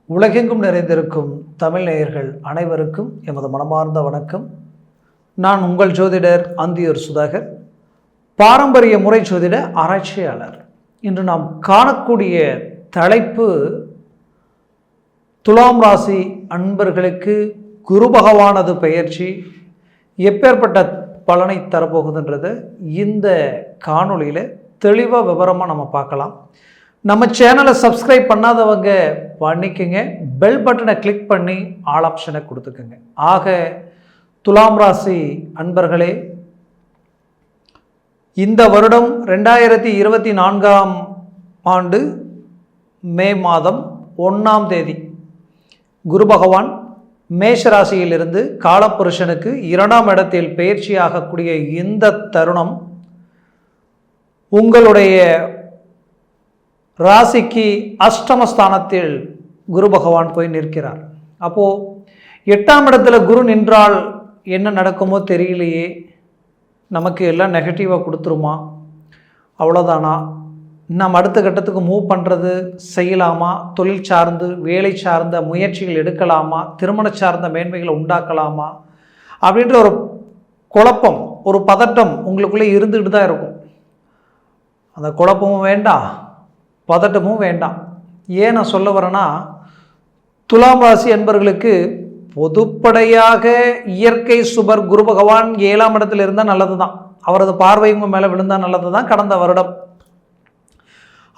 உலகெங்கும் நிறைந்திருக்கும் தமிழ் நேயர்கள் அனைவருக்கும் எமது மனமார்ந்த வணக்கம். நான் உங்கள் ஜோதிடர் அந்தியூர் சுதாகர், பாரம்பரிய முறை ஜோதிட ஆராய்ச்சியாளர். இன்று நாம் காணக்கூடிய தலைப்பு, துலாம் ராசி அன்பர்களுக்கு குரு பகவானது பெயர்ச்சி எப்பேற்பட்ட பலனை தரப்போகுதுன்றது இந்த காணொளியில் தெளிவாக விவரமாக நம்ம பார்க்கலாம். நம்ம சேனலை சப்ஸ்கிரைப் பண்ணாதவங்க பண்ணிக்கோங்க, பெல் பட்டனை கிளிக் பண்ணி ஆல் ஆப்ஷனை கொடுத்துக்கோங்க. ஆக துலாம் ராசி அன்பர்களே, இந்த வருடம் 2024ஆம் ஆண்டு மே மாதம் 1ஆம் தேதி குரு பகவான் மேஷ ராசியிலிருந்து காலபுருஷனுக்கு 2ஆம் இடத்தில் பெயர்ச்சியாகக்கூடிய இந்த தருணம் உங்களுடைய ராசிக்கு அஷ்டமஸ்தானத்தில் குரு பகவான் போய் நிற்கிறார். அப்போது 8ஆம் இடத்துல குரு நின்றால் என்ன நடக்குமோ தெரியலையே, நமக்கு எல்லாம் நெகட்டிவாக கொடுத்துருமா, அவ்வளோதானா, நம்ம அடுத்த கட்டத்துக்கு மூவ் பண்ணுறது செய்யலாமா, தொழில் சார்ந்து வேலை சார்ந்த முயற்சிகள் எடுக்கலாமா, திருமண சார்ந்த மேன்மைகளை உண்டாக்கலாமா அப்படின்ற ஒரு குழப்பம், ஒரு பதட்டம் உங்களுக்குள்ளே இருந்துக்கிட்டு தான் இருக்கும். அந்த குழப்பமும் வேண்டாம், பதட்டமும் வேண்டாம். ஏன் நான் சொல்ல வரேன்னா, துலாம் ராசி என்பவர்களுக்கு பொதுப்படையாக இயற்கை சுபர் குரு பகவான் 7ஆம் இடத்துல இருந்தால் நல்லது தான், அவரது பார்வையும் மேலே விழுந்தால் நல்லது தான். கடந்த வருடம்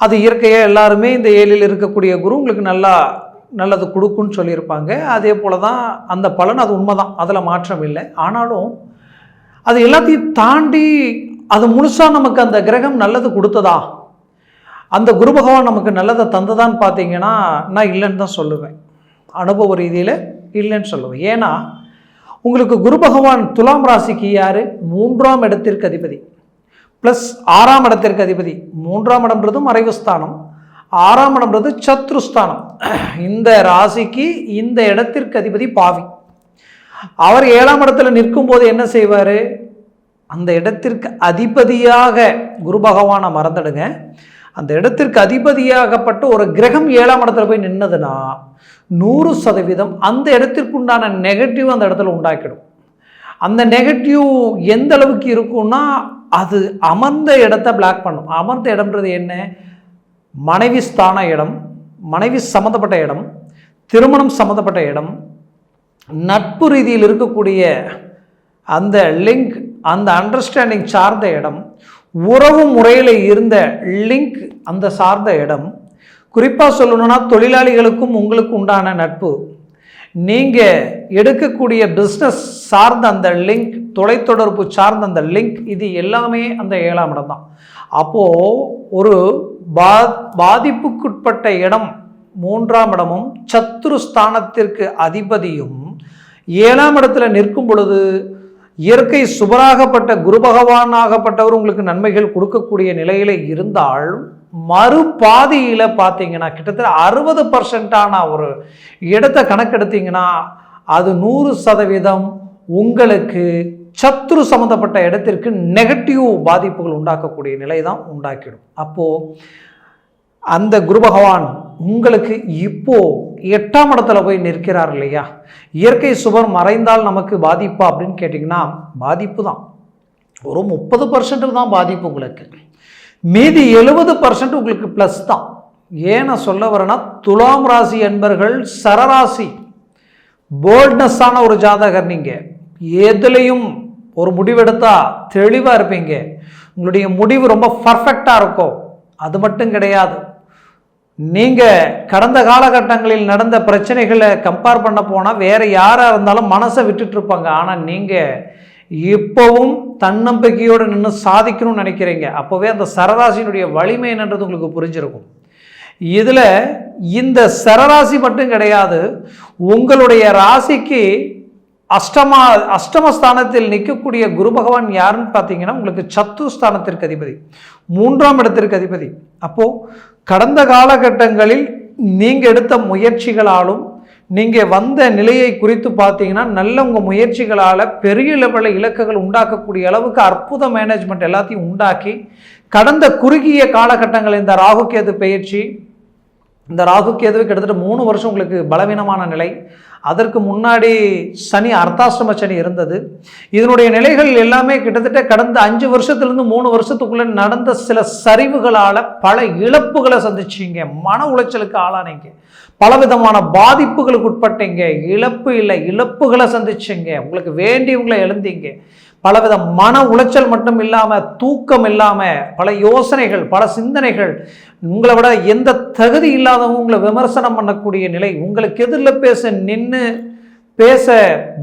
அது இயற்கையாக எல்லாருமே இந்த 7இல் இருக்கக்கூடிய குரு உங்களுக்கு நல்லது கொடுக்குன்னு சொல்லியிருப்பாங்க. அதே போல தான் அந்த பலன், அது உண்மை தான், அதில் மாற்றம் இல்லை. ஆனாலும் அது எல்லாத்தையும் தாண்டி அது முழுசாக நமக்கு அந்த கிரகம் நல்லது கொடுத்ததா, அந்த குரு பகவான் நமக்கு நல்லதை தந்ததான்னு பார்த்தீங்கன்னா நான் இல்லைன்னு தான் சொல்லுவேன். அனுபவ ரீதியில் இல்லைன்னு சொல்லுவேன். ஏன்னா உங்களுக்கு குரு பகவான் துலாம் ராசிக்கு யார், 3ஆம் இடத்திற்கு அதிபதி ப்ளஸ் 6ஆம் இடத்திற்கு அதிபதி. 3ஆம் இடம்ன்றது மறைவு ஸ்தானம், 6ஆம் இடம்ன்றது சத்ருஸ்தானம். இந்த ராசிக்கு இந்த இடத்திற்கு அதிபதி பாவி. அவர் 7ஆம் இடத்துல நிற்கும் போது என்ன செய்வார், அந்த இடத்திற்கு அதிபதியாக குரு பகவானை மறந்துடுங்க, அந்த இடத்திற்கு அதிபதியாகப்பட்ட ஒரு கிரகம் 7ஆம் இடத்துல போய் நின்னதுன்னா 100% அந்த இடத்திற்கு உண்டான நெகட்டிவ் அந்த இடத்துல உண்டாக்கிடும். அந்த நெகட்டிவ் எந்த அளவுக்கு இருக்கும்னா, அது அமர்ந்த இடத்தை பிளாக் பண்ணும். அமர்ந்த இடம்ன்றது என்ன, மனைவி ஸ்தான இடம், மனைவி சம்மந்தப்பட்ட இடம், திருமணம் சம்மந்தப்பட்ட இடம், நட்பு ரீதியில் இருக்கக்கூடிய அந்த லிங்க், அந்த அண்டர்ஸ்டாண்டிங் சார்ந்த இடம், உறவு முறையில் இருந்த லிங்க் அந்த சார்ந்த இடம். குறிப்பாக சொல்லணும்னா தொழிலாளிகளுக்கும் உங்களுக்கு உண்டான நட்பு, நீங்கள் எடுக்கக்கூடிய பிஸ்னஸ் சார்ந்த அந்த லிங்க், தொலைத்தொடர்பு சார்ந்த அந்த லிங்க், இது எல்லாமே அந்த 7ஆம் இடம் தான். அப்போது ஒரு பாதிப்புக்குட்பட்ட இடம் 3ஆம் இடமும் சத்ருஸ்தானத்திற்கு அதிபதியும் 7ஆம் இடத்துல நிற்கும் பொழுது இயற்கை சுபராகப்பட்ட குரு பகவானாகப்பட்டவர் உங்களுக்கு நன்மைகள் கொடுக்கக்கூடிய நிலையில இருந்தால், மறுபாதியில் பார்த்தீங்கன்னா கிட்டத்தட்ட 60% ஒரு இடத்தை கணக்கெடுத்தீங்கன்னா அது 100% உங்களுக்கு சத்ரு சம்பந்தப்பட்ட இடத்திற்கு நெகட்டிவ் பாதிப்புகள் உண்டாக்கக்கூடிய நிலை தான் உண்டாக்கிடும். அப்போது அந்த குரு பகவான் உங்களுக்கு இப்போ 8ஆம் இடத்துல போய் நிற்கிறார் இல்லையா. இயற்கை சுபர் மறைந்தால் நமக்கு பாதிப்பா அப்படின்னு கேட்டிங்கன்னா பாதிப்பு தான். ஒரு 30% தான் பாதிப்பு உங்களுக்கு, மீதி 70% உங்களுக்கு ப்ளஸ் தான். ஏன் நான் சொல்ல வரேன்னா, துலாம் ராசி என்பர்கள் சரராசி, போல்ட்னஸான ஒரு ஜாதகர். நீங்கள் எதுலேயும் ஒரு முடிவெடுத்தா தெளிவாக இருப்பீங்க, உங்களுடைய முடிவு ரொம்ப பர்ஃபெக்டாக இருக்கும். அது மட்டும் கிடையாது, நீங்கள் கடந்த காலகட்டங்களில் நடந்த பிரச்சனைகளை கம்பேர் பண்ண போனால் வேறு யாராக இருந்தாலும் மனசை விட்டுட்டு இருப்பாங்க. ஆனால் நீங்கள் இப்போவும் தன்னம்பிக்கையோடு நின்று சாதிக்கணும்னு நினைக்கிறீங்க. அப்போவே அந்த சரராசியினுடைய வலிமை என்னன்றது உங்களுக்கு புரிஞ்சிருக்கும். இதில் இந்த சரராசி மட்டும் கிடையாது, உங்களுடைய ராசிக்கு அஷ்டமஸ்தானத்தில் நிற்கக்கூடிய குரு பகவான் யாருன்னு பார்த்தீங்கன்னா உங்களுக்கு சத்துஸ்தானத்திற்கு அதிபதி, 3ஆம் இடத்திற்கு அதிபதி. அப்போது கடந்த காலகட்டங்களில் நீங்கள் எடுத்த முயற்சிகளாலும் நீங்கள் வந்த நிலையை குறித்து பார்த்தீங்கன்னா நல்ல உங்கள் முயற்சிகளால் பெரிய லெவலில் இலக்குகள் உண்டாக்கக்கூடிய அளவுக்கு அற்புத மேனேஜ்மெண்ட் எல்லாத்தையும் உண்டாக்கி கடந்த குறுகிய காலகட்டங்கள் இந்த ராகு கேது பெயர்ச்சி இந்த ராகு கேதுவை கிட்டத்தட்ட 3 வருஷம் உங்களுக்கு பலவீனமான நிலை. அதற்கு முன்னாடி சனி அர்த்தாஷ்டம சனி இருந்தது. இதனுடைய நிலைகள் எல்லாமே கிட்டத்தட்ட கடந்த 5 வருஷத்துலேருந்து 3 வருஷத்துக்குள்ளே நடந்த சில சரிவுகளால் பல இழப்புகளை சந்திச்சிங்க, மன உளைச்சலுக்கு ஆளானீங்க, பலவிதமான பாதிப்புகளுக்கு உட்பட்டீங்க. இழப்பு இல்லை, இழப்புகளை சந்திச்சிங்க, உங்களுக்கு வேண்டியவங்களை எழுந்தீங்க. பலவித மன உளைச்சல் மட்டும் இல்லாமல், தூக்கம் இல்லாமல், பல யோசனைகள், பல சிந்தனைகள், உங்களை விட எந்த தகுதி இல்லாதவங்க உங்களை விமர்சனம் பண்ணக்கூடிய நிலை, உங்களுக்கு எதிரில் பேச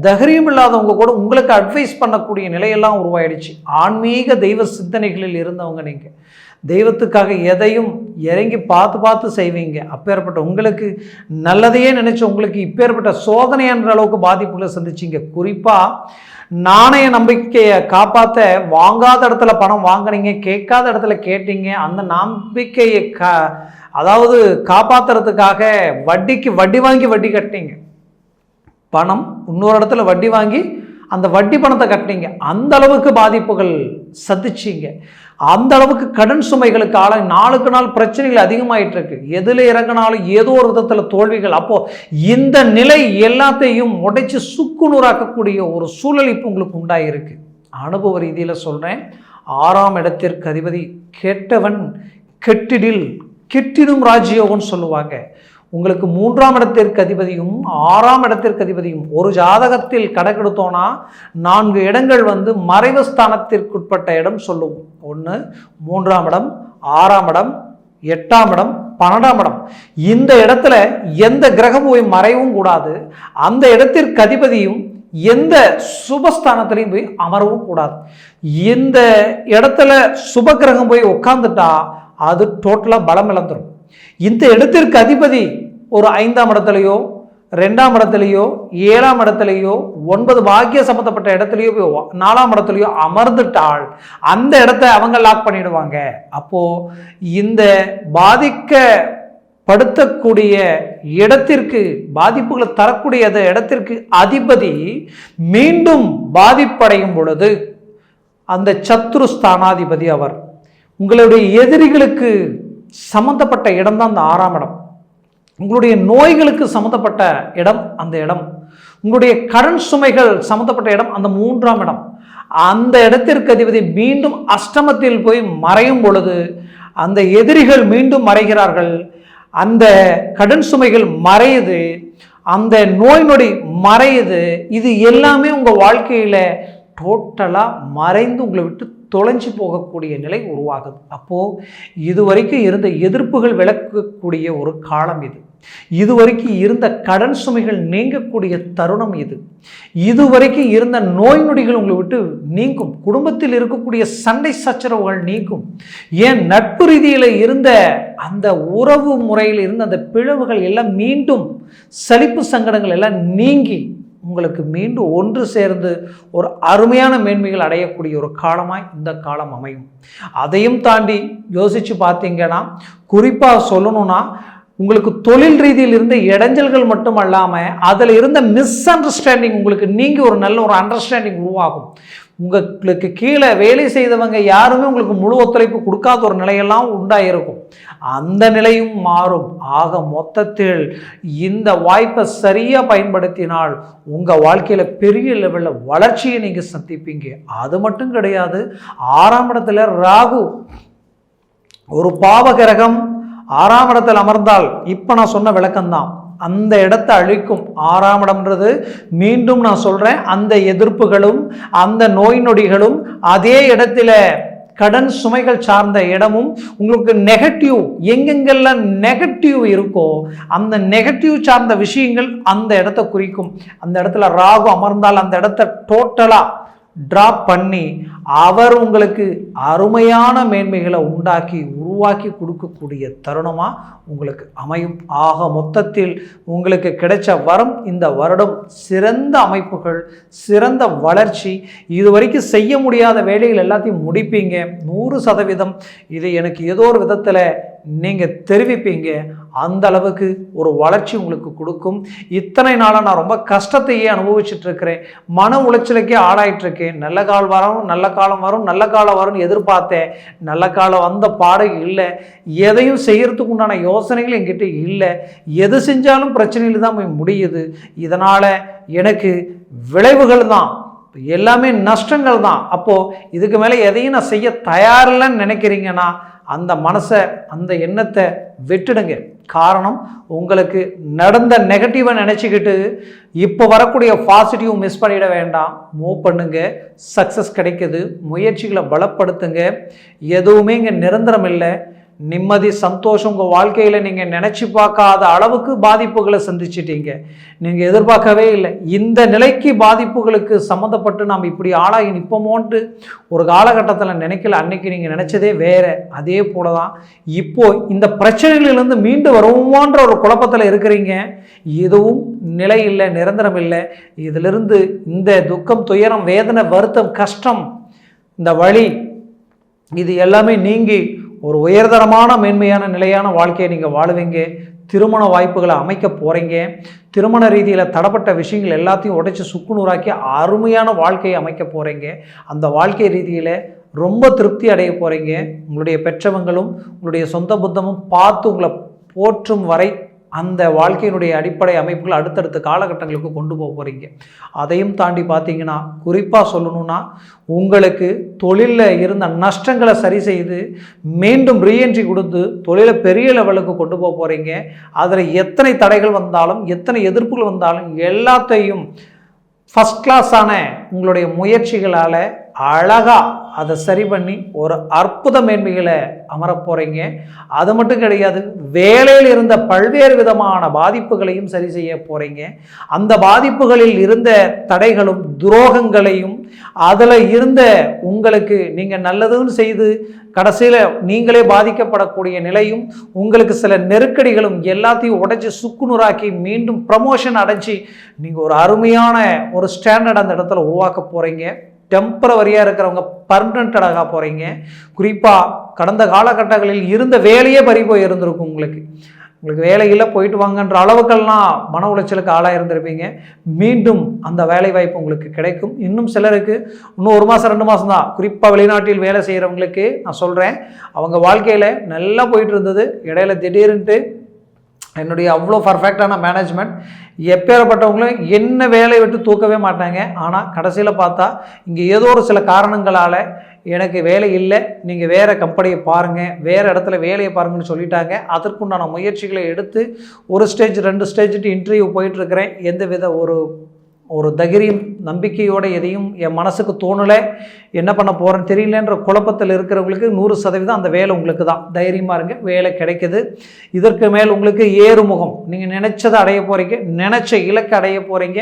தைரியம் இல்லாதவங்க கூட உங்களுக்கு அட்வைஸ் பண்ணக்கூடிய நிலையெல்லாம் உருவாயிடுச்சு. ஆன்மீக தெய்வ சிந்தனைகளில் இருந்தவங்க நீங்கள் தெய்வத்துக்காக எதையும் இறங்கி பார்த்து செய்வீங்க. அப்பேற்பட்ட உங்களுக்கு நல்லதையே நினைச்சு உங்களுக்கு இப்பேற்பட்ட சோதனை என்ற அளவுக்கு பாதிப்புகளை சந்திச்சிங்க. குறிப்பாக நாணய நம்பிக்கையை காப்பாற்ற வாங்காத இடத்துல பணம் வாங்கினீங்க, கேட்காத இடத்துல கேட்டீங்க. அந்த நம்பிக்கையை அதாவது காப்பாற்றுறதுக்காக வட்டிக்கு வட்டி வாங்கி வட்டி கட்டினீங்க. பணம் இன்னொரு இடத்துல வட்டி வாங்கி அந்த வட்டி பணத்தை கட்டினீங்க. அந்த அளவுக்கு பாதிப்புகள் சந்திச்சிங்க. அந்த அளவுக்கு கடன் சுமைகளுக்கு நாளுக்கு நாள் பிரச்சனைகள் அதிகமாயிட்டு இருக்கு. எதில் இறங்கினாலும் ஏதோ ஒரு விதத்தில் தோல்விகள். அப்போ இந்த நிலை எல்லாத்தையும் உடைச்சு சுக்குநூறாக்கக்கூடிய ஒரு சூழல் இப்போ உங்களுக்கு உண்டாயிருக்கு. அனுபவ ரீதியில் சொல்றேன். 6ஆம் இடத்திற்கு அதிபதி கெட்டவன் கெட்டிடில் கெட்டிடும் ராஜயோகம்னு சொல்லுவாங்க. உங்களுக்கு 3ஆம் இடத்திற்கு அதிபதியும் 6ஆம் இடத்திற்கு அதிபதியும் ஒரு ஜாதகத்தில் கணக்கெடுத்தோன்னா 4 இடங்கள் மறைவு ஸ்தானத்திற்குட்பட்ட இடம் சொல்லுவோம். 1 3ஆம் இடம், 6ஆம் இடம், 8ஆம் இடம், 12ஆம் இடம். இந்த இடத்துல எந்த கிரகம் போய் மறைவும் கூடாது. அந்த இடத்திற்கு அதிபதியும் எந்த சுபஸ்தானத்திலையும் போய் அமரவும் கூடாது. இந்த இடத்துல சுப கிரகம் போய் உட்கார்ந்துட்டா அது டோட்டலாக பலம் இழந்துடும். இந்த இடத்திற்கு அதிபதி ஒரு 5ஆம் இடத்துலையோ 2ஆம் இடத்துலையோ 7ஆம் இடத்துலையோ 9 பாக்கிய சம்பந்தப்பட்ட இடத்துலையோ போய் 4ஆம் இடத்துலையோ அமர்ந்துட்டால் அந்த இடத்த அவங்க லாக் பண்ணிடுவாங்க. அப்போ இந்த பாதிக்கப்படுத்தக்கூடிய இடத்திற்கு பாதிப்புகளை தரக்கூடிய இடத்திற்கு அதிபதி மீண்டும் பாதிப்படையும் பொழுது அந்த சத்ரு ஸ்தானாதிபதி அவர் உங்களுடைய எதிரிகளுக்கு சம்பந்தப்பட்ட இடம் தான் அந்த 6ஆம் இடம். உங்களுடைய நோய்களுக்கு சம்பந்தப்பட்ட இடம் அந்த இடம். உங்களுடைய கடன் சுமைகள் சம்பந்தப்பட்ட இடம் அந்த 3ஆம் இடம். அந்த இடத்திற்கு அதிபதி மீண்டும் அஷ்டமத்தில் போய் மறையும் பொழுது அந்த எதிரிகள் மீண்டும் மறைகிறார்கள். அந்த கடன் சுமைகள் மறையுது, அந்த நோய் நொடி மறையுது. இது எல்லாமே உங்கள் வாழ்க்கையில் டோட்டலாக மறைந்து உங்களை விட்டு தொலைஞ்சு போகக்கூடிய நிலை உருவாகுது. அப்போது இதுவரைக்கும் இருந்த எதிர்ப்புகள் விளக்கக்கூடிய ஒரு காலம் இது. இதுவரைக்கும் இருந்த கடன் சுமைகள் நீங்கக்கூடிய தருணம் இது. இதுவரைக்கும் இருந்த நோய் நொடிகள் உங்களை விட்டு நீங்கும். குடும்பத்தில் இருக்கக்கூடிய சண்டை சச்சரவுகள் நீங்கும். ஏன் நட்பு ரீதியில் இருந்த அந்த உறவு முறையில் இருந்த அந்த பிளவுகள் எல்லாம் மீண்டும் சலிப்பு சங்கடங்கள் எல்லாம் நீங்கி உங்களுக்கு மீண்டும் ஒன்று சேர்ந்து ஒரு அருமையான மேன்மைகள் அடையக்கூடிய ஒரு காலமாய் இந்த காலம் அமையும். அதையும் தாண்டி யோசித்து பார்த்தீங்கன்னா, குறிப்பாக சொல்லணும்னா, உங்களுக்கு தொழில் ரீதியில் இருந்த இடைஞ்சல்கள் மட்டும் அல்லாமல் அதில் இருந்த மிஸ் அண்டர்ஸ்டாண்டிங் உங்களுக்கு நீங்கள் ஒரு நல்ல ஒரு அண்டர்ஸ்டாண்டிங் உருவாகும். உங்களுக்கு கீழே வேலை செய்தவங்க யாருமே உங்களுக்கு முழு ஒத்துழைப்பு கொடுக்காத ஒரு நிலையெல்லாம் உண்டாயிருக்கும். அந்த நிலையும் மாறும். ஆக மொத்தத்தில் இந்த வாய்ப்பை சரியாக பயன்படுத்தினால் உங்கள் வாழ்க்கையில் பெரிய லெவலில் வளர்ச்சியை நீங்கள் சந்திப்பீங்க. அது மட்டும் கிடையாது, 6ஆம் இடத்துல ராகு ஒரு பாவகிரகம் 6ஆம் இடத்தில் அமர்ந்தால் இப்போ நான் சொன்ன விளக்கம்தான் அந்த இடத்தை அழிக்கும். 6ஆம் இடம்ன்றது மீண்டும் நான் சொல்றேன், அந்த எதிர்ப்புகளும் அந்த நோய் நொடிகளும் அதே இடத்துல கடன் சுமைகள் சார்ந்த இடமும் உங்களுக்கு நெகட்டிவ் எங்கெங்கெல்லாம் நெகட்டிவ் இருக்கோ அந்த நெகட்டிவ் சார்ந்த விஷயங்கள் அந்த இடத்தை குறிக்கும். அந்த இடத்துல ராகு அமர்ந்தால் அந்த இடத்தை டோட்டலா டிராப் பண்ணி அவர் உங்களுக்கு அருமையான மேன்மைகளை உருவாக்கி கொடுக்கக்கூடிய தருணமாக உங்களுக்கு அமையும். ஆக மொத்தத்தில் உங்களுக்கு கிடைச்ச வரம் இந்த வருடம் சிறந்த அமைப்புகள், சிறந்த வளர்ச்சி. இதுவரைக்கும் செய்ய முடியாத வேலைகள் எல்லாத்தையும் முடிப்பீங்க 100%. இது எனக்கு ஏதோ ஒரு விதத்தில் நீங்கள் தெரிவிப்பீங்க. அந்த அளவுக்கு ஒரு வளர்ச்சி உங்களுக்கு கொடுக்கும். இத்தனை நாளாக நான் ரொம்ப கஷ்டத்தையே அனுபவிச்சுட்டு இருக்கிறேன், மன உளைச்சலுக்கே ஆளாயிட்டு இருக்கேன், நல்ல காலம் வரும், நல்ல காலம் வரும், நல்ல காலம் வரும்னு எதிர்பார்த்தேன், நல்ல காலம் வந்த பாடு இல்லை, எதையும் செய்யறதுக்கு உண்டான யோசனைகள் என்கிட்ட இல்லை, எது செஞ்சாலும் பிரச்சனையில் தான் போய் முடியுது, இதனால் எனக்கு விளைவுகள் தான், எல்லாமே நஷ்டங்கள் தான். அப்போது இதுக்கு மேலே எதையும் நான் செய்ய தயாரில்லைன்னு நினைக்கிறீங்கன்னா அந்த மனசை, அந்த எண்ணத்தை விட்டுடுங்க. காரணம், உங்களுக்கு நடந்த நெகட்டிவை நினச்சிக்கிட்டு இப்போ வரக்கூடிய பாசிட்டிவ் மிஸ் பண்ணிட வேண்டாம். மூவ் பண்ணுங்க, சக்ஸஸ் கிடைக்குது. முயற்சிகளை பலப்படுத்துங்க. எதுவுமே இங்கே நிரந்தரம் இல்லை. நிம்மதி, சந்தோஷம் உங்கள் வாழ்க்கையில் நீங்கள் நினச்சி பார்க்காத அளவுக்கு பாதிப்புகளை சந்திச்சிட்டீங்க. நீங்கள் எதிர்பார்க்கவே இல்லை. இந்த நிலைக்கு பாதிப்புகளுக்கு சம்மந்தப்பட்டு நாம் இப்படி ஆளாகி நிற்போமோன்ட்டு ஒரு காலகட்டத்தில் நினைக்கல. அன்னைக்கு நீங்கள் நினச்சதே வேற. அதே போல தான் இப்போ இந்த பிரச்சனைகளிலிருந்து மீண்டு வருவோன்ற ஒரு குழப்பத்தில் இருக்கிறீங்க. எதுவும் நிலை இல்லை, நிரந்தரம் இல்லை. இதிலிருந்து இந்த துக்கம், துயரம், வேதனை, வருத்தம், கஷ்டம், இந்த வலி, இது எல்லாமே நீங்கி ஒரு உயர்தரமான மேன்மையான நிலையான வாழ்க்கையை நீங்கள் வாழுவீங்க. திருமண வாய்ப்புகளை அமைக்க போகிறீங்க. திருமண ரீதியில் தடப்பட்ட விஷயங்கள் எல்லாத்தையும் உடைச்சி சுக்குநூறாக்கி அருமையான வாழ்க்கையை அமைக்க போகிறீங்க. அந்த வாழ்க்கை ரீதியில் ரொம்ப திருப்தி அடைய போகிறீங்க. உங்களுடைய பெற்றவங்களும் உங்களுடைய சொந்த புத்தமும் பார்த்து உங்களை போற்றும் வரை அந்த வாழ்க்கையினுடைய அடிப்படை அமைப்புகள் அடுத்தடுத்த காலகட்டங்களுக்கு கொண்டு போக போகிறீங்க. அதையும் தாண்டி பார்த்தீங்கன்னா, குறிப்பாக சொல்லணும்னா, உங்களுக்கு தொழிலில் இருந்த நஷ்டங்களை சரி செய்து மீண்டும் ரீஎன்ட்ரி கொடுத்து தொழிலை பெரிய லெவலுக்கு கொண்டு போக போகிறீங்க. அதில் எத்தனை தடைகள் வந்தாலும், எத்தனை எதிர்ப்புகள் வந்தாலும் எல்லாத்தையும் ஃபஸ்ட் கிளாஸான உங்களுடைய முயற்சிகளால் அழகாக அதை சரி பண்ணி ஒரு அற்புத மேன்மைகளை அமர போகிறீங்க. அது மட்டும் கிடையாது, வேலையில் இருந்த பல்வேறு விதமான பாதிப்புகளையும் சரி செய்ய போகிறீங்க. அந்த பாதிப்புகளில் இருந்த தடைகளும் துரோகங்களையும் அதில் இருந்த உங்களுக்கு நீங்கள் நல்லதுன்னு செய்து கடைசியில் நீங்களே பாதிக்கப்படக்கூடிய நிலையும், உங்களுக்கு சில நெருக்கடிகளும் எல்லாத்தையும் உடைச்சி சுக்குநூறாக்கி மீண்டும் ப்ரமோஷன் அடைஞ்சி நீங்கள் ஒரு அருமையான ஒரு ஸ்டாண்டர்ட் அந்த இடத்துல உருவாக்க போகிறீங்க. டெம்பரவரியாக இருக்கிறவங்க பர்மனெண்ட்டாக போகிறீங்க. குறிப்பாக கடந்த காலகட்டங்களில் இருந்த வேலையே பறி போய் இருந்திருக்கும். உங்களுக்கு வேலையில் போயிட்டு வாங்கன்ற அளவுக்கெல்லாம் மன உளைச்சலுக்கு ஆளாக இருந்திருப்பீங்க. மீண்டும் அந்த வேலை வாய்ப்பு உங்களுக்கு கிடைக்கும். இன்னும் சிலருக்கு இன்னும் 1 மாதம் 2 மாதம் தான். குறிப்பாக வெளிநாட்டில் வேலை செய்கிறவங்களுக்கு நான் சொல்கிறேன், அவங்க வாழ்க்கையில் நல்லா போயிட்டு இருந்தது, இடையில திடீர்னுட்டு என்னுடைய அவ்வளோ பர்ஃபெக்டான மேனேஜ்மெண்ட், எப்பேற்பட்டவங்களும் என்ன வேலையை விட்டு தூக்கவே மாட்டாங்க. ஆனால் கடைசியில் பார்த்தா இங்கே ஏதோ ஒரு சில காரணங்களால் எனக்கு வேலை இல்லை, நீங்கள் வேறு கம்பெனியை பாருங்கள், வேறு இடத்துல வேலையை பாருங்கன்னு சொல்லிட்டாங்க. அதற்குண்டான முயற்சிகளை எடுத்து 1 ஸ்டேஜ் 2 ஸ்டேஜ்ட்டு இன்டர்வியூ போயிட்டுருக்கிறேன். எந்தவித ஒரு தைரியம் நம்பிக்கையோடு எதையும் என் மனசுக்கு தோணலை, என்ன பண்ண போகிறேன்னு தெரியலன்ற குழப்பத்தில் இருக்கிறவங்களுக்கு 100% அந்த வேலை உங்களுக்கு தான். தைரியமாக இருங்க, வேலை கிடைக்குது. இதற்கு மேல் உங்களுக்கு ஏறுமுகம், நீங்கள் நினைச்சதை அடைய போகிறீங்க, நினைச்ச இலக்கை அடைய போகிறீங்க.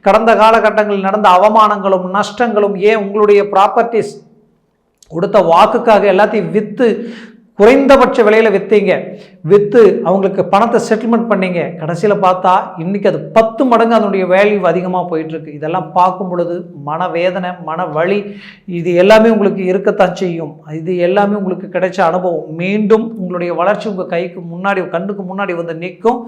கடந்த காலகட்டங்களில் நடந்த அவமானங்களும் நஷ்டங்களும், ஏன் உங்களுடைய ப்ராப்பர்ட்டிஸ் கொடுத்த வாக்குக்காக எல்லாத்தையும் விற்று குறைந்தபட்ச விலையில் விற்று அவங்களுக்கு பணத்தை செட்டில்மெண்ட் பண்ணிங்க. கடைசியில் பார்த்தா இன்றைக்கி அது 10 மடங்கு அதனுடைய வேல்யூ அதிகமாக போயிட்டுருக்கு. இதெல்லாம் பார்க்கும் பொழுது மனவேதனை, மன வலி, இது எல்லாமே உங்களுக்கு இருக்கத்தான் செய்யும். இது எல்லாமே உங்களுக்கு கிடைச்ச அனுபவம். மீண்டும் உங்களுடைய வளர்ச்சி உங்கள் கைக்கு முன்னாடி, கண்ணுக்கு முன்னாடி வந்து நிற்கும்.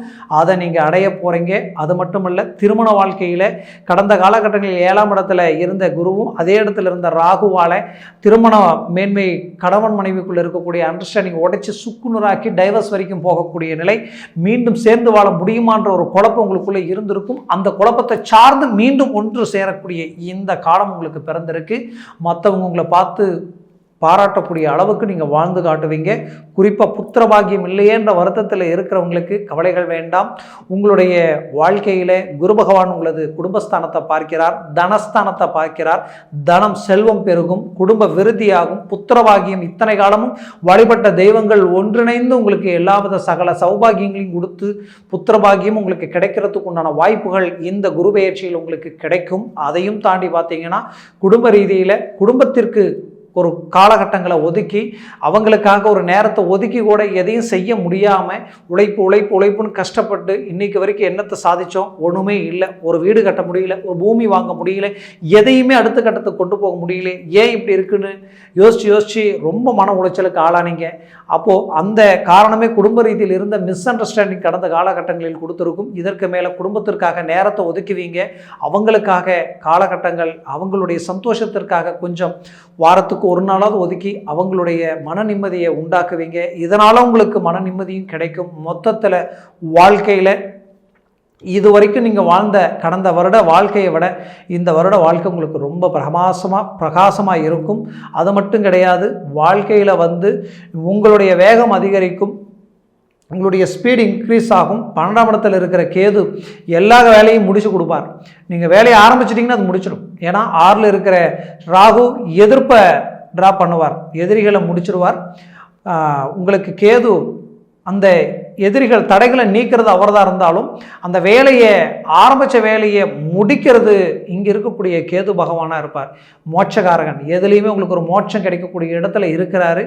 அதை நீங்கள் அடைய போகிறீங்க. அது மட்டுமல்ல, திருமண வாழ்க்கையில் கடந்த காலகட்டங்களில் 7ஆம் இடத்துல இருந்த குருவும் அதே இடத்துல இருந்த ராகுவால் திருமண மேன்மை, கணவன் மனைவிக்குள்ளே இருக்கக்கூடிய அண்டர்ஸ்டாண்டிங் உடைச்சி சுக்குநூறாக்கி டைவர்ஸ் வரைக்கும் போகக்கூடிய நிலை, மீண்டும் சேர்ந்து வாழ முடியுமான்ற ஒரு குழப்பம் உங்களுக்குள்ளே இருந்திருக்கும். அந்த குழப்பத்தை சார்ந்து மீண்டும் ஒன்று சேரக்கூடிய இந்த காலம் உங்களுக்கு பிறந்திருக்கு. மற்றவங்க உங்களை பார்த்து பாராட்டக்கூடிய அளவுக்கு நீங்கள் வாழ்ந்து காட்டுவீங்க. குறிப்பாக புத்திரபாகியம் இல்லையேன்ற வருத்தத்தில் இருக்கிறவங்களுக்கு கவலைகள் வேண்டாம். உங்களுடைய வாழ்க்கையில் குரு பகவான் உங்களது குடும்பஸ்தானத்தை பார்க்கிறார், தனஸ்தானத்தை பார்க்கிறார். தனம், செல்வம் பெருகும், குடும்ப விருத்தியாகும். புத்திரபாகியம், இத்தனை காலமும் வழிபட்ட தெய்வங்கள் ஒன்றிணைந்து உங்களுக்கு எல்லாவித சகல சௌபாகியங்களையும் கொடுத்து புத்திரபாகியம் உங்களுக்கு கிடைக்கிறதுக்கு உண்டான வாய்ப்புகள் இந்த குரு பெயர்ச்சியில் உங்களுக்கு கிடைக்கும். அதையும் தாண்டி பார்த்தீங்கன்னா, குடும்ப ரீதியில் குடும்பத்திற்கு ஒரு காலகட்டங்களை ஒதுக்கி அவங்களுக்காக ஒரு நேரத்தை ஒதுக்கி கூட எதையும் செய்ய முடியாமல் உழைப்புன்னு கஷ்டப்பட்டு இன்னைக்கு வரைக்கும் என்னத்தை சாதித்தோம்? ஒன்றுமே இல்லை. ஒரு வீடு கட்ட முடியல, ஒரு பூமி வாங்க முடியல, எதையுமே அடுத்த கட்டத்துக்கு கொண்டு போக முடியல. ஏன் இப்படி இருக்குன்னு யோசிச்சு ரொம்ப மன உளைச்சலுக்கு ஆளானீங்க. அப்போது அந்த காரணமே குடும்ப ரீதியில் இருந்த மிஸ் அண்டர்ஸ்டாண்டிங் கடந்த காலகட்டங்களில் கொடுத்துருக்கும். இதற்கு மேலே குடும்பத்திற்காக நேரத்தை ஒதுக்குவீங்க. அவங்களுக்காக காலகட்டங்கள், அவங்களுடைய சந்தோஷத்திற்காக கொஞ்சம் வாரத்துக்கு ஒரு நாளாவது ஒதுக்கி அவங்களுடைய மன நிம்மதியை உண்டாக்குவீங்க. இதனால் உங்களுக்கு மன நிம்மதியும் கிடைக்கும். மொத்தத்தில் வாழ்க்கையில் இது வரைக்கும் நீங்கள் வாழ்ந்த கடந்த வருட வாழ்க்கையை விட இந்த வருட வாழ்க்கை உங்களுக்கு ரொம்ப பிரகாசமாக இருக்கும். அது மட்டும் கிடையாது, வாழ்க்கையில் உங்களுடைய வேகம் அதிகரிக்கும், உங்களுடைய ஸ்பீடு இன்க்ரீஸ் ஆகும். 12ஆம் இடத்துல இருக்கிற கேது எல்லா வேலையும் முடிச்சு கொடுப்பார். நீங்கள் வேலையை ஆரம்பிச்சிட்டிங்கன்னா அது முடிச்சிடும். ஏன்னா 6ல் இருக்கிற ராகு எதிர்ப்பை ட்ரா பண்ணுவார், எதிரிகளை முடிச்சிடுவார். உங்களுக்கு கேது அந்த எதிரிகள் தடைகளை நீக்கிறது அவர்தான் இருந்தாலும் அந்த வேலையை ஆரம்பித்த வேலையை முடிக்கிறது இங்கே இருக்கக்கூடிய கேது பகவானாக இருப்பார். மோட்சகாரகன், எதுலேயுமே உங்களுக்கு ஒரு மோட்சம் கிடைக்கக்கூடிய இடத்துல இருக்கிறாரு.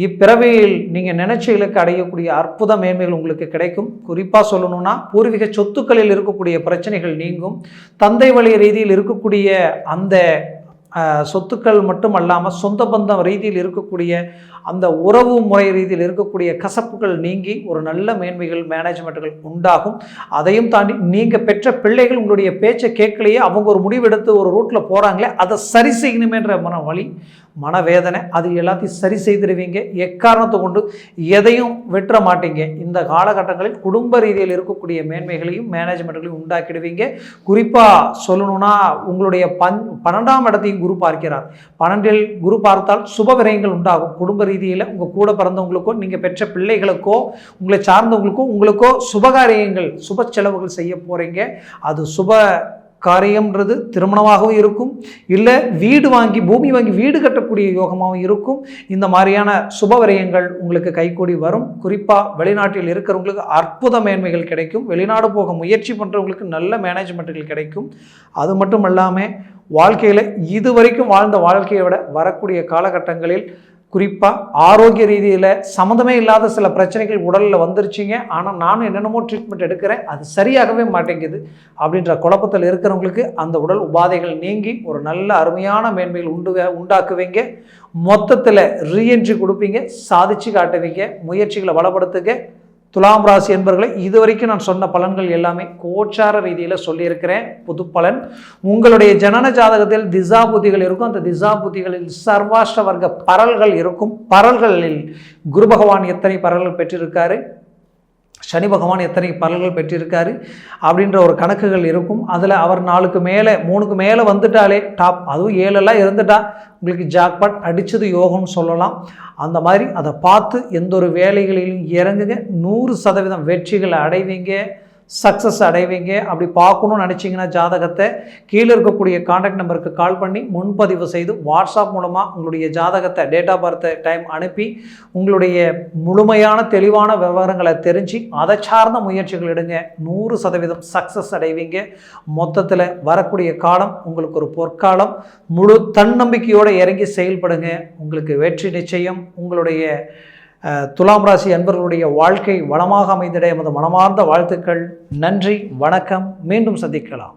இப்பிறவியில் நீங்கள் நினைச்ச இலக்கு அடையக்கூடிய அற்புத மேன்மைகள் உங்களுக்கு கிடைக்கும். குறிப்பாக சொல்லணும்னா பூர்வீக சொத்துக்களில் இருக்கக்கூடிய பிரச்சனைகள் நீங்கும். தந்தை வழி ரீதியில் இருக்கக்கூடிய அந்த சொத்துக்கள் மட்டும் அல்லாமல் சொந்த பந்தம் ரீதியில் இருக்கக்கூடிய அந்த உறவு முறை ரீதியில் இருக்கக்கூடிய கசப்புகள் நீங்கி ஒரு நல்ல மேன்மைகள் மேனேஜ்மெண்ட்டுகள் உண்டாகும். அதையும் தாண்டி நீங்கள் பெற்ற பிள்ளைகள் உங்களுடைய பேச்சை கேட்கலையே, அவங்க ஒரு முடிவெடுத்து ஒரு ரூட்டில் போகிறாங்களே, அதை சரி செய்யணுமேன்ற மனவேதனை, அது எல்லாத்தையும் சரி செய்திருவீங்க. எக்காரணத்தை கொண்டு எதையும் வெற்ற மாட்டீங்க. இந்த காலகட்டங்களில் குடும்ப ரீதியில் இருக்கக்கூடிய மேன்மைகளையும் மேனேஜ்மெண்ட்டுகளையும் உண்டாக்கிடுவீங்க. குறிப்பாக சொல்லணும்னா உங்களுடைய 12ஆம் இடத்தையும் குரு பார்க்கிறார். 12இல் குரு பார்த்தால் சுப விரயங்கள் உண்டாகும். குடும்ப ரீதியில் உங்கள் கூட பிறந்தவங்களுக்கோ நீங்கள் பெற்ற பிள்ளைகளுக்கோ உங்களை சார்ந்தவங்களுக்கோ சுபகாரியங்கள் சுப செலவுகள் செய்ய போகிறீங்க. அது சுப காரியம்ன்றது திருமணமாகவும் இருக்கும், இல்லை வீடு வாங்கி பூமி வாங்கி வீடு கட்டக்கூடிய யோகமாகவும் இருக்கும். இந்த மாதிரியான சுபவிரயங்கள் உங்களுக்கு கைகூடி வரும். குறிப்பாக வெளிநாட்டில் இருக்கிறவங்களுக்கு அற்புத மேன்மைகள் கிடைக்கும். வெளிநாடு போக முயற்சி பண்ணுறவங்களுக்கு நல்ல மேனேஜ்மெண்ட்டுகள் கிடைக்கும். அது மட்டும் இல்லாமல் வாழ்க்கையில் இதுவரைக்கும் வாழ்ந்த வாழ்க்கையை விட வரக்கூடிய காலகட்டங்களில் குறிப்பாக ஆரோக்கிய ரீதியில் சம்மந்தமே இல்லாத சில பிரச்சனைகள் உடலில் வந்துருச்சிங்க. ஆனால் நானும் என்னென்னமோ ட்ரீட்மெண்ட் எடுக்கிறேன், அது சரியாகவே மாட்டேங்குது அப்படின்ற குழப்பத்தில் இருக்கிறவங்களுக்கு அந்த உடல் உபாதைகள் நீங்கி ஒரு நல்ல அருமையான மேன்மைகள் உண்டாக்குவீங்க. மொத்தத்தில் ரீஎன்ட்ரி கொடுப்பீங்க, சாதிச்சு காட்டுவீங்க. முயற்சிகளை பலப்படுத்துங்க. துலாம் ராசி என்பவர்களை இதுவரைக்கும் நான் சொன்ன பலன்கள் எல்லாமே கோச்சார ரீதியில் சொல்லியிருக்கிறேன். புது பலன் உங்களுடைய ஜனன ஜாதகத்தில் திசா புத்திகள் இருக்கும். அந்த திசா புத்திகளில் சர்வாஷ்ட வர்க்க பரல்கள் இருக்கும். பரல்களில் குரு பகவான் எத்தனை பரல்கள் பெற்றிருக்காரு, சனி பகவான் எத்தனை பலன்கள் பெற்றிருக்காரு அப்படின்ற ஒரு கணக்குகள் இருக்கும். அதில் அவர் 4க்கு மேலே 3க்கு மேலே வந்துட்டாலே டாப், அதுவும் 7எல்லாம் இருந்துட்டா உங்களுக்கு ஜாக்பாட் அடித்தது யோகம்னு சொல்லலாம். அந்த மாதிரி அதை பார்த்து எந்த ஒரு வேலைகளிலும் இறங்குங்க. 100% வெற்றிகளை அடைவீங்க, சக்ஸஸ் அடைவீங்க. அப்படி பார்க்கணும்னு நினச்சிங்கன்னா ஜாதகத்தை கீழே இருக்கக்கூடிய கான்டாக்ட் நம்பருக்கு கால் பண்ணி முன்பதிவு செய்து வாட்ஸ்அப் மூலமாக உங்களுடைய ஜாதகத்தை டேட் ஆஃப் பர்த் டைம் அனுப்பி உங்களுடைய முழுமையான தெளிவான விவரங்களை தெரிஞ்சு அதை சார்ந்த முயற்சிகள் எடுங்க. 100% சக்ஸஸ் அடைவீங்க. மொத்தத்தில் வரக்கூடிய காலம் உங்களுக்கு ஒரு பொற்காலம். முழு தன்னம்பிக்கையோடு இறங்கி செயல்படுங்க. உங்களுக்கு வெற்றி நிச்சயம். உங்களுடைய துலாம் ராசி அன்பர்களுடைய வாழ்க்கை வளமாக அமைந்திட எமது மனமார்ந்த வாழ்த்துக்கள். நன்றி, வணக்கம். மீண்டும் சந்திக்கலாம்.